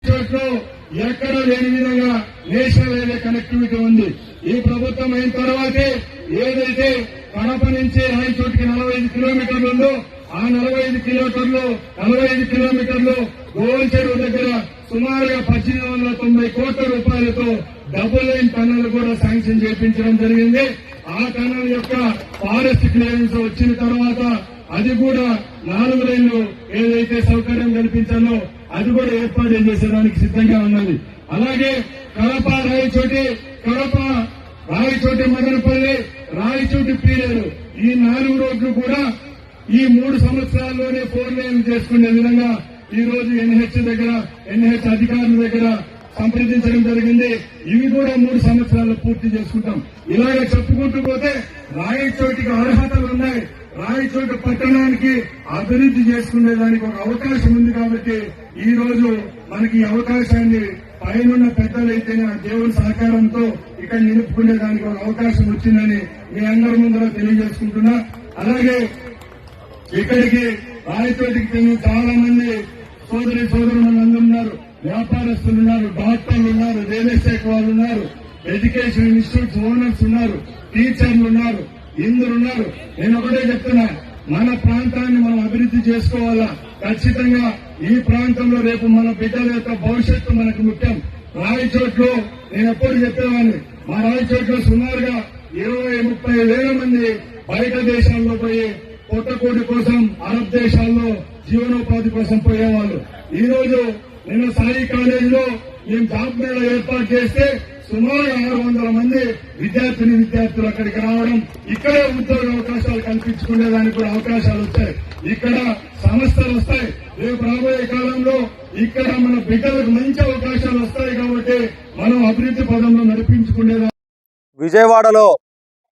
చోట్ల ఎక్కడ లేని విధంగా నేషనల్ హైవే కనెక్టివిటీ ఉంది. ఈ ప్రభుత్వం అయిన తర్వాతే ఏదైతే కడప నుంచి రాయచోటికి 45 కిలోమీటర్లు ఉందో ఆ 45 కిలోమీటర్లు గోల్ చెరువు దగ్గర సుమారుగా 1890 కోట్ల రూపాయలతో డబుల్ లైన్ టన్నల్ కూడా శాంక్షన్ చేయించడం జరిగింది. ఆ టన్నల్ యొక్క ఫారెస్ట్ క్లియరెన్స్ వచ్చిన తర్వాత అది కూడా 4 లైన్లు ఏదైతే సౌకర్యం కల్పించాలో అది కూడా ఏర్పాటు చేసేదానికి సిద్ధంగా ఉన్నది. అలాగే కడప రాయచోటి మదనపల్లి రాయచోటి పీలేరు ఈ 4 రోడ్లు కూడా ఈ 3 సంవత్సరాల్లోనే 4 లైన్లు చేసుకునే విధంగా ఈ రోజు ఎన్హెచ్ అధికారుల దగ్గర సంప్రదించడం జరిగింది. ఇవి కూడా 3 సంవత్సరాల్లో పూర్తి చేసుకుంటాం. ఇలాగ చెప్పుకుంటూ పోతే రాయచోటికి అర్హతలు ఉన్నాయి. రాయచోటి పట్టణానికి అభివృద్ధి చేసుకునేదానికి ఒక అవకాశం ఉంది. కాబట్టి ఈ రోజు మనకి ఈ అవకాశాన్ని పైనున్న పెద్దలైతేనే ఆ దేవుని సహకారంతో ఇక్కడ నిలుపుకునేదానికి ఒక అవకాశం వచ్చిందని మీ అందరి ముందర తెలియజేసుకుంటున్నా. అలాగే ఇక్కడికి రాయచోటికి చెందిన చాలా మంది సోదరులు ఉన్నారు, వ్యాపారస్తులు ఉన్నారు, డాక్టర్లు ఉన్నారు, రియల్ ఎస్టేట్ వాళ్ళు ఉన్నారు, ఎడ్యుకేషన్ ఇన్స్టిట్యూట్స్ ఓనర్స్ ఉన్నారు, టీచర్లు ఉన్నారు, ఇందరు ఉన్నారు. నేను ఒకటే చెప్తున్నా, మన ప్రాంతాన్ని మనం అభివృద్ధి చేసుకోవాలా. ఖచ్చితంగా ఈ ప్రాంతంలో రేపు మన బిడ్డల యొక్క భవిష్యత్తు మనకు ముఖ్యం. రాయచోట్లో నేను ఎప్పుడు చెప్పేవాడిని, మా రాయచోట్లో సుమారుగా 20-30 వేల మంది బయట దేశాల్లో పోయి పొట్టకూటి కోసం అరబ్ దేశాల్లో జీవనోపాధి కోసం పోయేవాళ్ళు. ఈ రోజు నిన్న సాయి కాలేజీలో మేము జాబ్ మేళా ఏర్పాటు చేస్తే సుమారు 600 మంది విద్యార్థులు అక్కడికి రావడం, ఇక్కడే ఉద్యోగ అవకాశాలు కల్పించుకునేదానికి కూడా అవకాశాలు వచ్చాయి. ఇక్కడ సంస్థలు వస్తాయి. రేపు రాబోయే కాలంలో ఇక్కడ మన బిడ్డలకు మంచి అవకాశాలు వస్తాయి. కాబట్టి మనం అభివృద్ధి పదంలో నడిపించుకునేదా. విజయవాడలో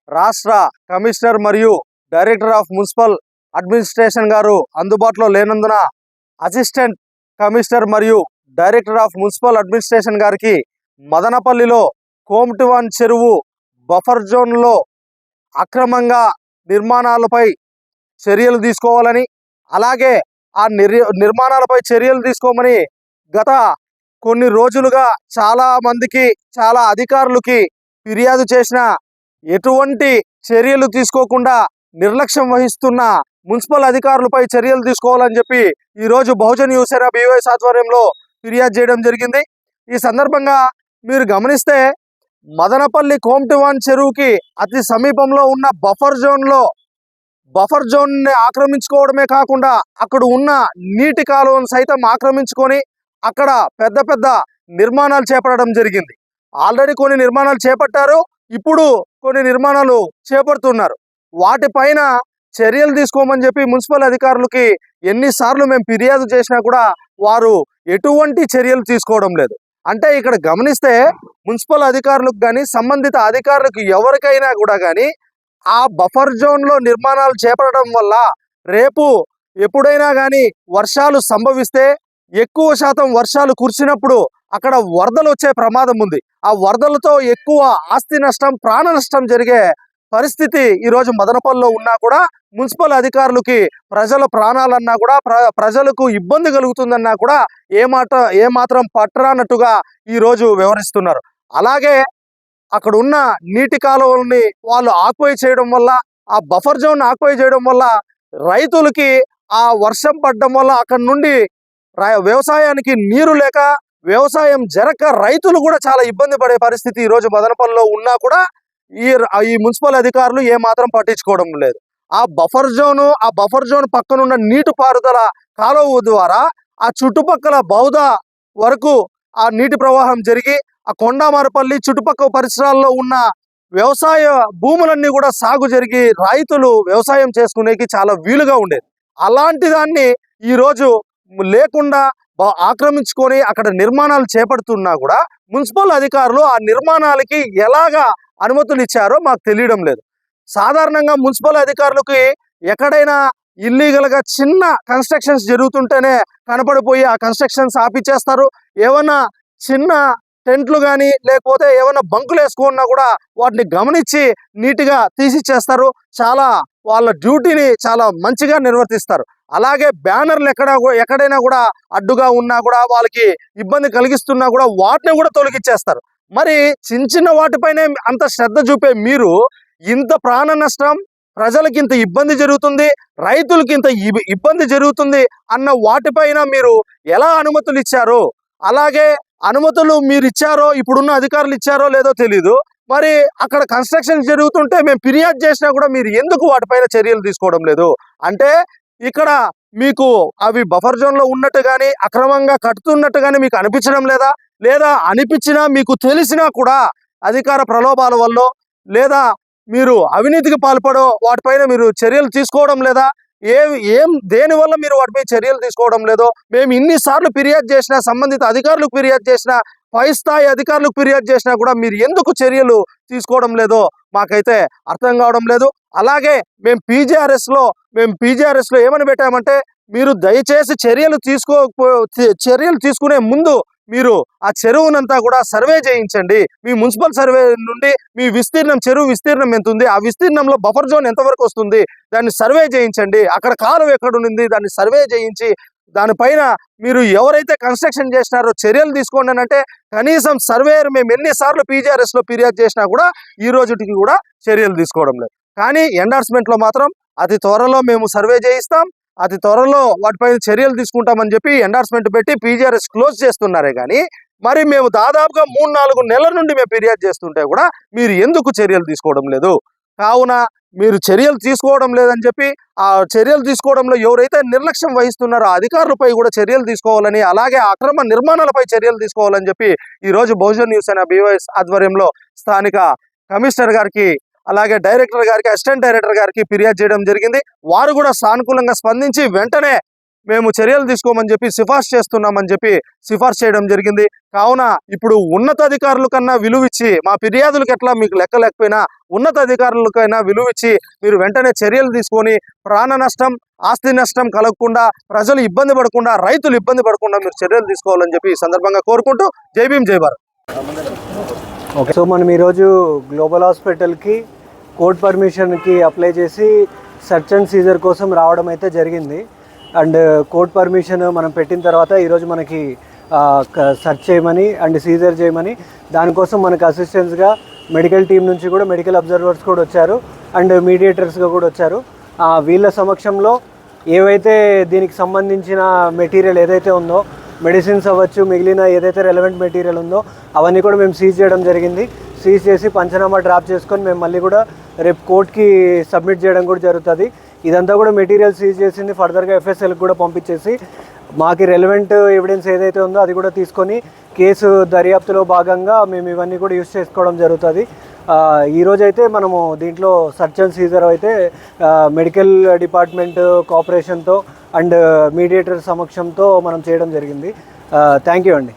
రాష్ట్ర కమిషనర్ మరియు డైరెక్టర్ ఆఫ్ మున్సిపల్ అడ్మినిస్ట్రేషన్ గారు అందుబాటులో లేనందున అసిస్టెంట్ కమిషనర్ మరియు డైరెక్టర్ ఆఫ్ మున్సిపల్ అడ్మినిస్ట్రేషన్ గారికి మదనపల్లిలో కోమటివాన్ చెరువు బఫర్ జోన్లో అక్రమంగా నిర్మాణాలపై చర్యలు తీసుకోవాలని, అలాగే ఆ నిర్మాణాలపై చర్యలు తీసుకోమని గత కొన్ని రోజులుగా చాలా మందికి, చాలా అధికారులకి ఫిర్యాదు చేసిన ఎటువంటి చర్యలు తీసుకోకుండా నిర్లక్ష్యం వహిస్తున్న మున్సిపల్ అధికారులపై చర్యలు తీసుకోవాలని చెప్పి ఈరోజు బహుజన్ యువసేన BYS ఆధ్వర్యంలో ఫిర్యాదు చేయడం జరిగింది. ఈ సందర్భంగా మీరు గమనిస్తే మదనపల్లి కోమటివాన్ చెరువుకి అతి సమీపంలో ఉన్న బఫర్ జోన్ని ఆక్రమించుకోవడమే కాకుండా అక్కడ ఉన్న నీటి కాలువను సైతం ఆక్రమించుకొని అక్కడ పెద్ద పెద్ద నిర్మాణాలు చేపట్టడం జరిగింది. ఆల్రెడీ కొన్ని నిర్మాణాలు చేపట్టారు, ఇప్పుడు కొన్ని నిర్మాణాలు చేపడుతున్నారు. వాటిపైన చర్యలు తీసుకోమని చెప్పి మున్సిపల్ అధికారులకి ఎన్నిసార్లు మేము ఫిర్యాదు చేసినా కూడా వారు ఎటువంటి చర్యలు తీసుకోవడం లేదు. అంటే ఇక్కడ గమనిస్తే మున్సిపల్ అధికారులకు కానీ, సంబంధిత అధికారులకు ఎవరికైనా కూడా కానీ ఆ బఫర్ జోన్లో నిర్మాణాలు చేపట్టడం వల్ల రేపు ఎప్పుడైనా కానీ వర్షాలు సంభవిస్తే, ఎక్కువ శాతం వర్షాలు కురిసినప్పుడు అక్కడ వరదలు వచ్చే ప్రమాదం ఉంది. ఆ వరదలతో ఎక్కువ ఆస్తి నష్టం, ప్రాణ నష్టం జరిగే పరిస్థితి ఈరోజు మదనపల్లిలో ఉన్నా కూడా మున్సిపల్ అధికారులకి ప్రజల ప్రాణాలన్నా కూడా, ప్రజలకు ఇబ్బంది కలుగుతుందన్నా కూడా ఏమాత్రం పట్టరానట్టుగా ఈరోజు వ్యవహరిస్తున్నారు. అలాగే అక్కడ ఉన్న నీటి కాలువల్ని వాళ్ళు ఆక్యుపై చేయడం వల్ల, ఆ బఫర్ జోన్ ఆక్యుపై చేయడం వల్ల రైతులకి ఆ వర్షం పడడం వల్ల అక్కడ నుండి వ్యవసాయానికి నీరు లేక, వ్యవసాయం జరగక రైతులు కూడా చాలా ఇబ్బంది పడే పరిస్థితి ఈరోజు మదనపల్లిలో ఉన్నా కూడా ఈ మున్సిపల్ అధికారులు ఏమాత్రం పట్టించుకోవడం లేదు. ఆ బఫర్ జోన్ పక్కనున్న నీటి పారుదల కాలువ ద్వారా ఆ చుట్టుపక్కల బౌద్ధ వరకు ఆ నీటి ప్రవాహం జరిగి ఆ కొండామారపల్లి చుట్టుపక్కల పరిసరాల్లో ఉన్న వ్యవసాయ భూములన్నీ కూడా సాగు జరిగి రైతులు వ్యవసాయం చేసుకునేకి చాలా వీలుగా ఉండేది. అలాంటి దాన్ని ఈరోజు లేకుండా ఆక్రమించుకొని అక్కడ నిర్మాణాలు చేపడుతున్నా కూడా మున్సిపల్ అధికారులు ఆ నిర్మాణాలకి ఎలాగా అనుమతులు ఇచ్చారో మాకు తెలియడం లేదు. సాధారణంగా మున్సిపల్ అధికారులకి ఎక్కడైనా ఇల్లీగల్గా చిన్న కన్స్ట్రక్షన్స్ జరుగుతుంటేనే కనపడిపోయి ఆ కన్స్ట్రక్షన్స్ ఆపిచ్చేస్తారు. ఏమన్నా చిన్న టెంట్లు కానీ లేకపోతే ఏమైనా బంకులు వేసుకున్నా కూడా వాటిని గమనించి నీట్గా తీసిచ్చేస్తారు. చాలా వాళ్ళ డ్యూటీని చాలా మంచిగా నిర్వర్తిస్తారు. అలాగే బ్యానర్లు ఎక్కడైనా కూడా అడ్డుగా ఉన్నా కూడా వాళ్ళకి ఇబ్బంది కలిగిస్తున్నా కూడా వాటిని కూడా తొలగించేస్తారు. మరి చిన్న వాటిపైనే అంత శ్రద్ధ చూపే మీరు ఇంత ప్రాణ నష్టం, ప్రజలకి ఇంత ఇబ్బంది జరుగుతుంది, రైతులకి ఇంత ఇబ్బంది జరుగుతుంది అన్న వాటిపైన మీరు ఎలా అనుమతులు ఇచ్చారో, అలాగే అనుమతులు మీరు ఇచ్చారో ఇప్పుడున్న అధికారులు ఇచ్చారో లేదో తెలీదు. మరి అక్కడ కన్స్ట్రక్షన్ జరుగుతుంటే మేము ఫిర్యాదు చేసినా కూడా మీరు ఎందుకు వాటిపైన చర్యలు తీసుకోవడం లేదు? అంటే ఇక్కడ మీకు అవి బఫర్ జోన్ లో ఉన్నట్టు కానీ అక్రమంగా కట్టుతున్నట్టు కానీ మీకు అనిపించడం లేదా? లేదా అనిపించినా మీకు తెలిసినా కూడా అధికార ప్రలోభాల వల్ల లేదా మీరు అవినీతికి పాల్పడో వాటిపైన మీరు చర్యలు తీసుకోవడం లేదా? దేనివల్ల మీరు వాటిపై చర్యలు తీసుకోవడం లేదో మేము ఇన్నిసార్లు ఫిర్యాదు చేసినా, సంబంధిత అధికారులకు ఫిర్యాదు చేసినా, పై స్థాయి అధికారులకు ఫిర్యాదు చేసినా కూడా మీరు ఎందుకు చర్యలు తీసుకోవడం లేదో మాకైతే అర్థం కావడం లేదు. అలాగే మేము పీజీఆర్ఎస్ లో ఏమని పెట్టామంటే, మీరు దయచేసి చర్యలు తీసుకునే ముందు మీరు ఆ చెరువునంతా కూడా సర్వే చేయించండి. మీ మున్సిపల్ సర్వే నుండి మీ చెరువు విస్తీర్ణం ఎంత ఉంది, ఆ విస్తీర్ణంలో బఫర్ జోన్ ఎంతవరకు వస్తుంది, దాన్ని సర్వే చేయించండి. అక్కడ కాలువ ఎక్కడ ఉంది దాన్ని సర్వే చేయించి దానిపైన మీరు ఎవరైతే కన్స్ట్రక్షన్ చేసినారో చర్యలు తీసుకోండి అని అంటే, కనీసం సర్వేయర్ మేము ఎన్నిసార్లు పీజీఆర్ఎస్ లో ఫిర్యాదు చేసినా కూడా ఈ రోజుకి కూడా చర్యలు తీసుకోవడం లేదు. కానీ ఎండార్స్మెంట్ లో మాత్రం అతి త్వరలో మేము సర్వే చేయిస్తాం, అతి త్వరలో వాటిపైన చర్యలు తీసుకుంటామని చెప్పి ఎండార్స్మెంట్ పెట్టి పీజీఆర్ఎస్ క్లోజ్ చేస్తున్నారే కానీ మరి మేము దాదాపుగా 3-4 నెలల నుండి మేము ఫిర్యాదు చేస్తుంటే కూడా మీరు ఎందుకు చర్యలు తీసుకోవడం లేదు? కావున మీరు చర్యలు తీసుకోవడం లేదని చెప్పి ఆ చర్యలు తీసుకోవడంలో ఎవరైతే నిర్లక్ష్యం వహిస్తున్నారో అధికారులపై కూడా చర్యలు తీసుకోవాలని, అలాగే అక్రమ నిర్మాణాలపై చర్యలు తీసుకోవాలని చెప్పి ఈరోజు బహుజన్ న్యూస్ అనే BYS ఆధ్వర్యంలో స్థానిక కమిషనర్ గారికి, అలాగే డైరెక్టర్ గారికి, అసిస్టెంట్ డైరెక్టర్ గారికి ఫిర్యాదు చేయడం జరిగింది. వారు కూడా సానుకూలంగా స్పందించి వెంటనే మేము చర్యలు తీసుకోమని చెప్పి సిఫార్సు చేస్తున్నామని చెప్పి సిఫార్సు చేయడం జరిగింది. కావున ఇప్పుడు ఉన్నతాధికారుల కన్నా విలువిచ్చి, మా ఫిర్యాదులకు ఎట్లా మీకు లెక్కలేకపోయినా ఉన్నతాధికారులకైనా విలువిచ్చి మీరు వెంటనే చర్యలు తీసుకొని ప్రాణ నష్టం, ఆస్తి నష్టం కలగకుండా, ప్రజలు ఇబ్బంది పడకుండా, రైతులు ఇబ్బంది పడకుండా మీరు చర్యలు తీసుకోవాలని చెప్పి ఈ సందర్భంగా కోరుకుంటూ జై భీమ్ జై భారత్. ఓకే, సో మనం ఈరోజు గ్లోబల్ హాస్పిటల్కి కోర్ట్ పర్మిషన్కి అప్లై చేసి సర్చ్ అండ్ సీజర్ కోసం రావడం అయితే జరిగింది. అండ్ కోర్ట్ పర్మిషన్ మనం పెట్టిన తర్వాత ఈరోజు మనకి సర్చ్ చేయమని అండ్ సీజర్ చేయమని, దానికోసం మనకు అసిస్టెన్స్గా మెడికల్ టీం నుంచి కూడా మెడికల్ అబ్జర్వర్స్ కూడా వచ్చారు అండ్ మీడియేటర్స్గా కూడా వచ్చారు. వీళ్ళ సమక్షంలో ఏవైతే దీనికి సంబంధించిన మెటీరియల్ ఏదైతే ఉందో, మెడిసిన్స్ అవ్వచ్చు, మిగిలిన ఏదైతే రెలవెంట్ మెటీరియల్ ఉందో అవన్నీ కూడా మేము సీజ్ చేయడం జరిగింది. సీజ్ చేసి పంచనామా డ్రాప్ చేసుకొని మేము మళ్ళీ కూడా రేపు కోర్ట్కి సబ్మిట్ చేయడం కూడా జరుగుతుంది. ఇదంతా కూడా మెటీరియల్ సీజ్ చేసింది ఫర్దర్గా FSLకి కూడా పంపించేసి మాకు రెలవెంట్ ఎవిడెన్స్ ఏదైతే ఉందో అది కూడా తీసుకొని కేసు దర్యాప్తులో భాగంగా మేము ఇవన్నీ కూడా యూజ్ చేసుకోవడం జరుగుతుంది. ఈరోజైతే మనము దీంట్లో సర్చ్ అండ్ సీజర్ అయితే మెడికల్ డిపార్ట్మెంట్ కోఆపరేషన్తో అండ్ మీడియేటర్ సమక్షంతో మనం చేయడం జరిగింది. థ్యాంక్ యూ అండి.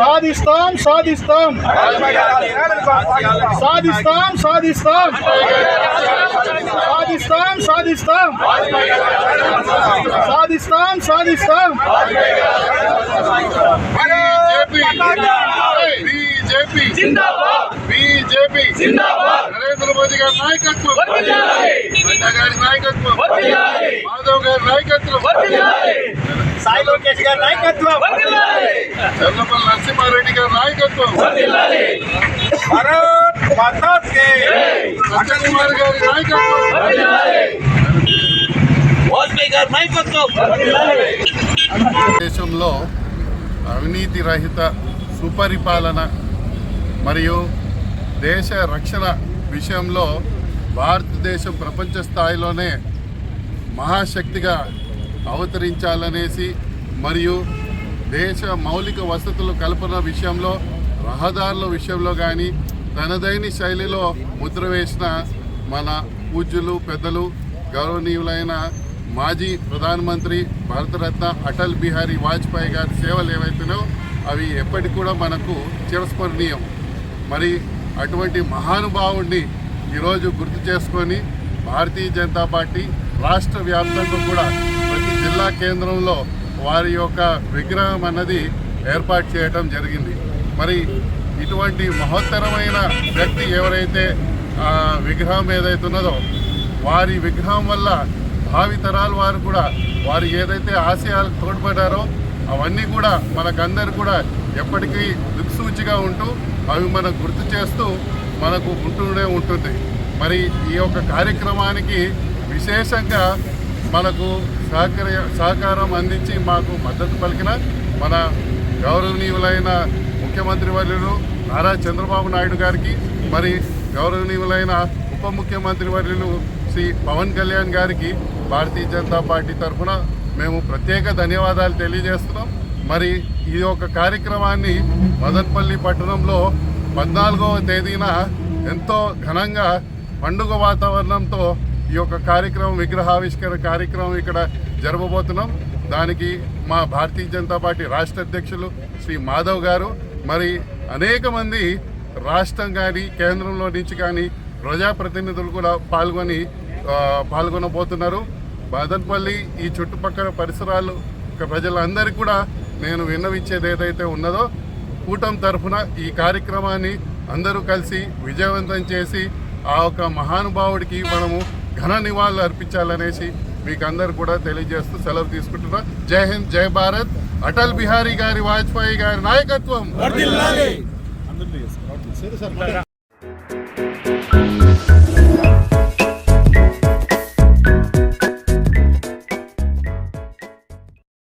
సాధిస్తాం సాధిస్తాం సాధిస్తాం సాధిస్తాం సాధిస్తాం సాధిస్తాం సాధిస్తాం సాధిస్తాం బీజేపీ జిందాబాద్, బీజేపీ జిందాబాద్, నరేంద్ర మోదీ గారి నాయకత్వం, నడ్డా గారి నాయకత్వం, మాధవ్ గారి నాయకత్వం, సాయి లోకేష్ గారి నాయకత్వం, చంద్రపల్లి నరసింహారెడ్డి గారి నాయకత్వం, భారత్ మాతా కి అటల్ కుమార్ గారి నాయకత్వం, వాజ్పేయి గారి నాయకత్వం. దేశంలో అవినీతి రహిత సుపరిపాలన మరియు దేశ రక్షణ విషయంలో భారతదేశం ప్రపంచ స్థాయిలోనే మహాశక్తిగా అవతరించాలనేసి మరియు దేశ మౌలిక వసతుల కల్పన విషయంలో, రహదారుల విషయంలో కానీ తనదైన శైలిలో ముద్ర వేసిన మన పూజ్యులు, పెద్దలు, గౌరవనీయులైన మాజీ ప్రధానమంత్రి భారతరత్న అటల్ బిహారీ వాజ్పేయి గారి సేవలు ఏవైతున్నాయో అవి ఎప్పటికి కూడా మనకు చిరస్మరణీయం. మరి అటువంటి మహానుభావుడిని ఈరోజు గుర్తు చేసుకొని భారతీయ జనతా పార్టీ రాష్ట్ర వ్యాప్తంగా కూడా ప్రతి జిల్లా కేంద్రంలో వారి యొక్క విగ్రహం అన్నది ఏర్పాటు చేయడం జరిగింది. మరి ఇటువంటి మహోత్తరమైన వ్యక్తి ఎవరైతే విగ్రహం ఏదైతే ఉన్నదో వారి విగ్రహం వల్ల భావితరాల వారు కూడా వారు ఏదైతే ఆశయాలకు తోడ్పడారో అవన్నీ కూడా మనకందరు కూడా ఎప్పటికీ దిక్సూచిగా ఉంటూ అవి మనకు గుర్తు చేస్తూ మనకు ఉంటూనే ఉంటుంది. మరి ఈ యొక్క కార్యక్రమానికి విశేషంగా మనకు సహకారం అందించి మాకు మద్దతు పలికిన మన గౌరవనీయులైన ముఖ్యమంత్రి వర్యులు నారా చంద్రబాబు నాయుడు గారికి, మరి గౌరవనీయులైన ఉప ముఖ్యమంత్రి వర్యులు శ్రీ పవన్ కళ్యాణ్ గారికి భారతీయ జనతా పార్టీ తరఫున మేము ప్రత్యేక ధన్యవాదాలు తెలియజేస్తున్నాం. మరి ఈ యొక్క కార్యక్రమాన్ని మదనపల్లి పట్టణంలో 14వ తేదీన ఎంతో ఘనంగా పండుగ వాతావరణంతో ఈ యొక్క కార్యక్రమం విగ్రహావిష్కరణ కార్యక్రమం ఇక్కడ జరపబోతున్నాం. దానికి మా భారతీయ జనతా పార్టీ రాష్ట్ర అధ్యక్షులు శ్రీ మాధవ్ గారు, మరి అనేక మంది రాష్ట్రం కానీ కేంద్రంలో నుంచి కానీ ప్రజాప్రతినిధులు కూడా పాల్గొనబోతున్నారు. మదనపల్లి ఈ చుట్టుపక్కల పరిసరాలు ప్రజలందరికీ కూడా నేను విన్నవించేది ఏదైతే ఉన్నదో కూటమి తరఫున ఈ కార్యక్రమాన్ని అందరూ కలిసి విజయవంతం చేసి ఆ ఒక మహానుభావుడికి మనము ఘన నివాళులు అర్పించాలనేసి మీకు అందరు కూడా తెలియజేస్తూ సెలవు తీసుకుంటున్నా. జై హింద్, జై భారత్. అటల్ బిహారీ గారి వాజ్పేయి గారి నాయకత్వం.